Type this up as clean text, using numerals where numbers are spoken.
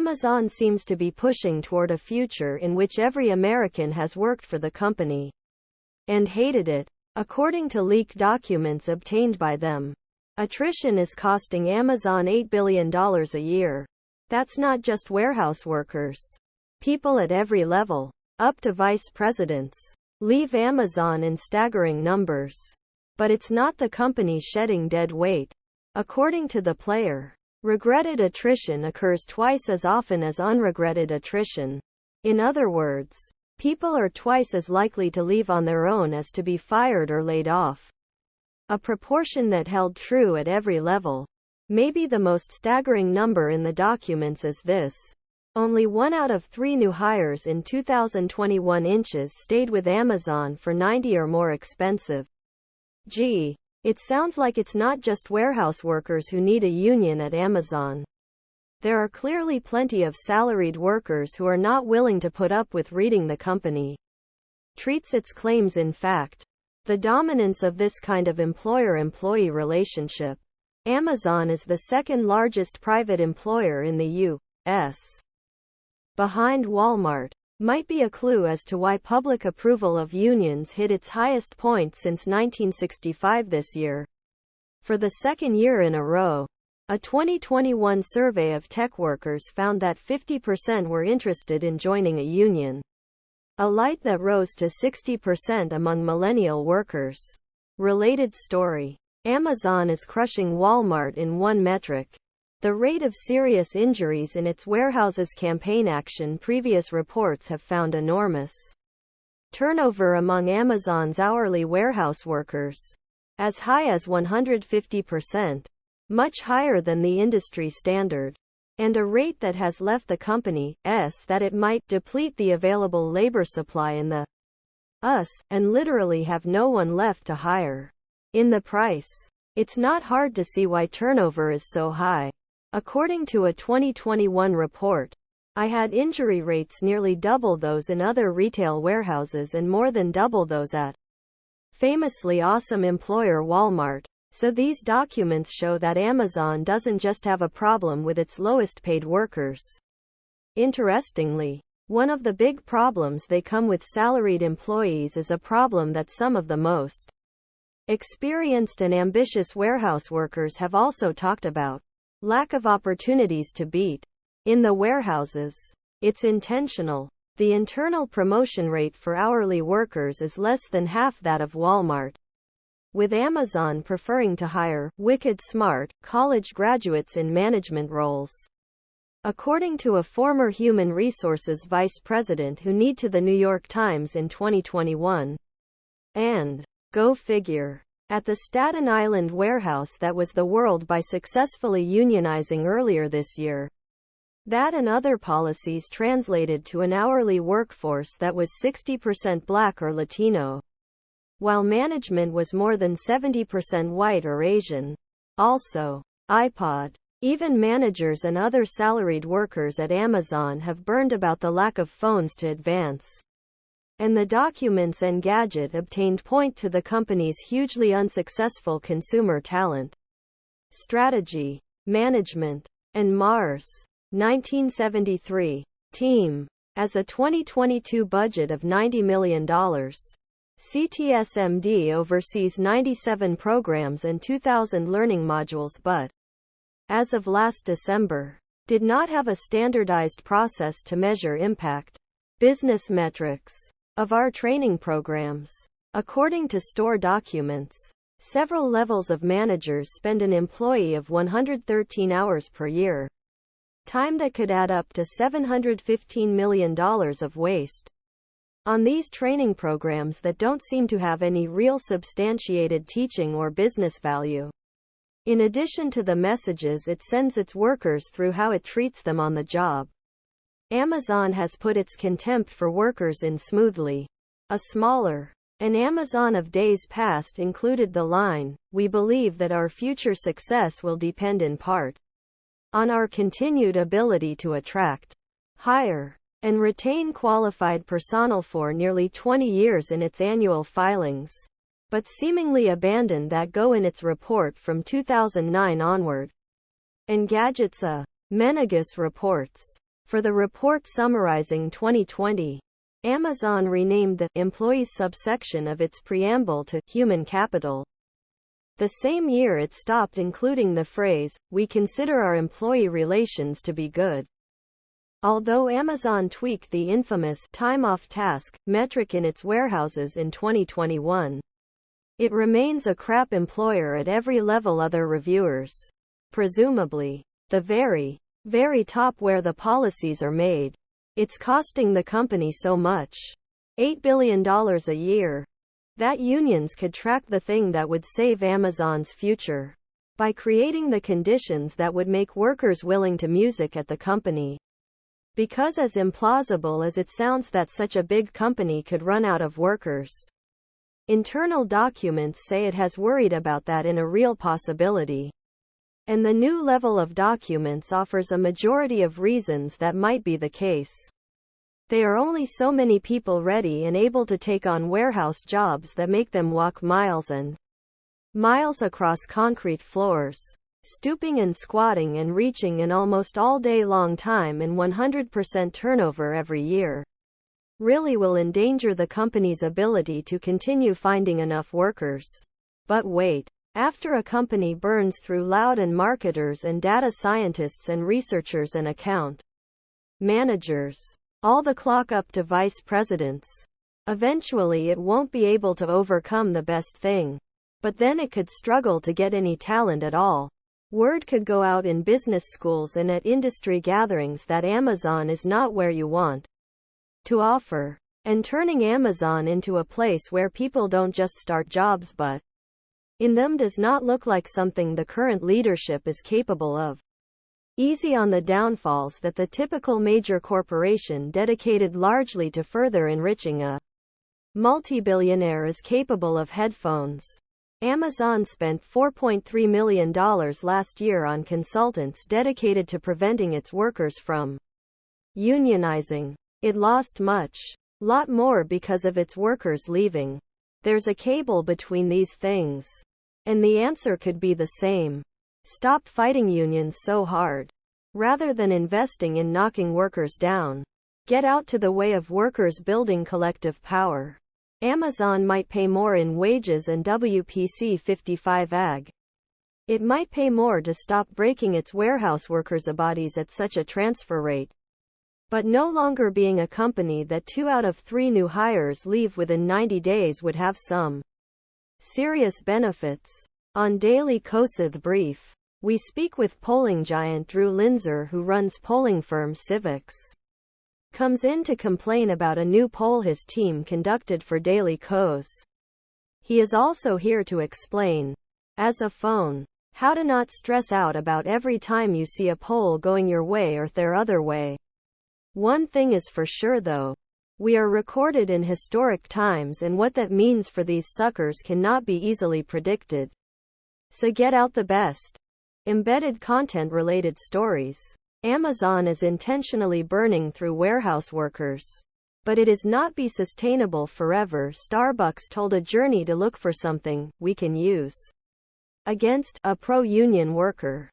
Amazon seems to be pushing toward a future in which every American has worked for the company and hated it. According to leaked documents obtained by them, attrition is costing Amazon $8 billion a year. That's not just warehouse workers. People at every level, up to vice presidents, leave Amazon in staggering numbers. But it's not the company shedding dead weight. According to the player, regretted attrition occurs twice as often as unregretted attrition. In other words, people are twice as likely to leave on their own as to be fired or laid off. A proportion that held true at every level. Maybe the most staggering number in the documents is this. Only 1 out of 3 new hires in 2021 stayed with Amazon for 90 or more expensive. Gee, it sounds like it's not just warehouse workers who need a union at Amazon. There are clearly plenty of salaried workers who are not willing to put up with reading the company treats its claims. In fact, the dominance of this kind of employer-employee relationship. Amazon is the second largest private employer in the U.S. behind Walmart. Might be a clue as to why public approval of unions hit its highest point since 1965 this year. For the second year in a row, a 2021 survey of tech workers found that 50% were interested in joining a union, a light that rose to 60% among millennial workers. Related story. Amazon is crushing Walmart in one metric: the rate of serious injuries in its warehouses. Campaign action. Previous reports have found enormous turnover among Amazon's hourly warehouse workers, as high as 150%, much higher than the industry standard, and a rate that has left the company's that it might deplete the available labor supply in the US, and literally have no one left to hire. In the price, it's not hard to see why turnover is so high. According to a 2021 report, I had injury rates nearly double those in other retail warehouses and more than double those at famously awesome employer Walmart. So these documents show that Amazon doesn't just have a problem with its lowest paid workers. Interestingly, one of the big problems they come with salaried employees is a problem that some of the most experienced and ambitious warehouse workers have also talked about: lack of opportunities to beat in the warehouses. It's intentional. The internal promotion rate for hourly workers is less than half that of Walmart, with Amazon preferring to hire wicked smart college graduates in management roles. According to a former human resources vice president who need to The New York Times in 2021. And, go figure, at the Staten Island warehouse that was the world by successfully unionizing earlier this year. That and other policies translated to an hourly workforce that was 60% Black or Latino, while management was more than 70% white or Asian. Also, iPod. Even managers and other salaried workers at Amazon have burned about the lack of phones to advance. And the documents Engadget obtained point to the company's hugely unsuccessful consumer talent strategy, management, and Mars. 1973. Team. As a 2022 budget of $90 million. CTSMD oversees 97 programs and 2,000 learning modules but, as of last December, did not have a standardized process to measure impact. Business metrics of our training programs. According to store documents, several levels of managers spend an employee of 113 hours per year. Time that could add up to $715 million of waste on these training programs that don't seem to have any real substantiated teaching or business value. In addition to the messages it sends its workers through how it treats them on the job. Amazon has put its contempt for workers in smoothly. A smaller An Amazon of days past included the line, "We believe that our future success will depend in part on our continued ability to attract, hire, and retain qualified personnel." For nearly 20 years in its annual filings, but seemingly abandoned that go in its report from 2009 onward. Engadget's A. Menegas reports. For the report summarizing 2020, Amazon renamed the employees subsection of its preamble to human capital. The same year it stopped including the phrase, "We consider our employee relations to be good." Although Amazon tweaked the infamous time off task metric in its warehouses in 2021, it remains a crap employer at every level. Other reviewers, presumably the very top where the policies are made, it's costing the company so much, $8 billion a year, that unions could track the thing that would save Amazon's future by creating the conditions that would make workers willing to music at the company. Because as implausible as it sounds that such a big company could run out of workers, internal documents say it has worried about that in a real possibility. And the new level of documents offers a majority of reasons that might be the case. There are only so many people ready and able to take on warehouse jobs that make them walk miles and miles across concrete floors, stooping and squatting and reaching an almost all day long time and 100% turnover every year. Really will endanger the company's ability to continue finding enough workers. But wait. After a company burns through loud and marketers and data scientists and researchers and account managers, all the clock up to vice presidents, eventually it won't be able to overcome the best thing. But then it could struggle to get any talent at all. Word could go out in business schools and at industry gatherings that Amazon is not where you want to offer, and turning Amazon into a place where people don't just start jobs but in them does not look like something the current leadership is capable of. Easy on the downfalls that the typical major corporation dedicated largely to further enriching a multi-billionaire is capable of. Headphones. Amazon spent $4.3 million last year on consultants dedicated to preventing its workers from unionizing. It lost lot more because of its workers leaving. There's a cable between these things. And the answer could be the same. Stop fighting unions so hard. Rather than investing in knocking workers down, get out to the way of workers building collective power. Amazon might pay more in wages and WPC 55 AG. It might pay more to stop breaking its warehouse workers' bodies at such a transfer rate. But no longer being a company that 2 out of 3 new hires leave within 90 days would have some serious benefits. On Daily Kossuth Brief, we speak with polling giant Drew Linzer, who runs polling firm Civiqs. Comes in to complain about a new poll his team conducted for Daily Kos. He is also here to explain, as a phone, how to not stress out about every time you see a poll going your way or their other way. One thing is for sure though. We are recorded in historic times, and what that means for these suckers cannot be easily predicted. So get out the best embedded content related stories. Amazon is intentionally burning through warehouse workers. But it is not be sustainable forever. Starbucks told a journey to look for something we can use against a pro-union worker.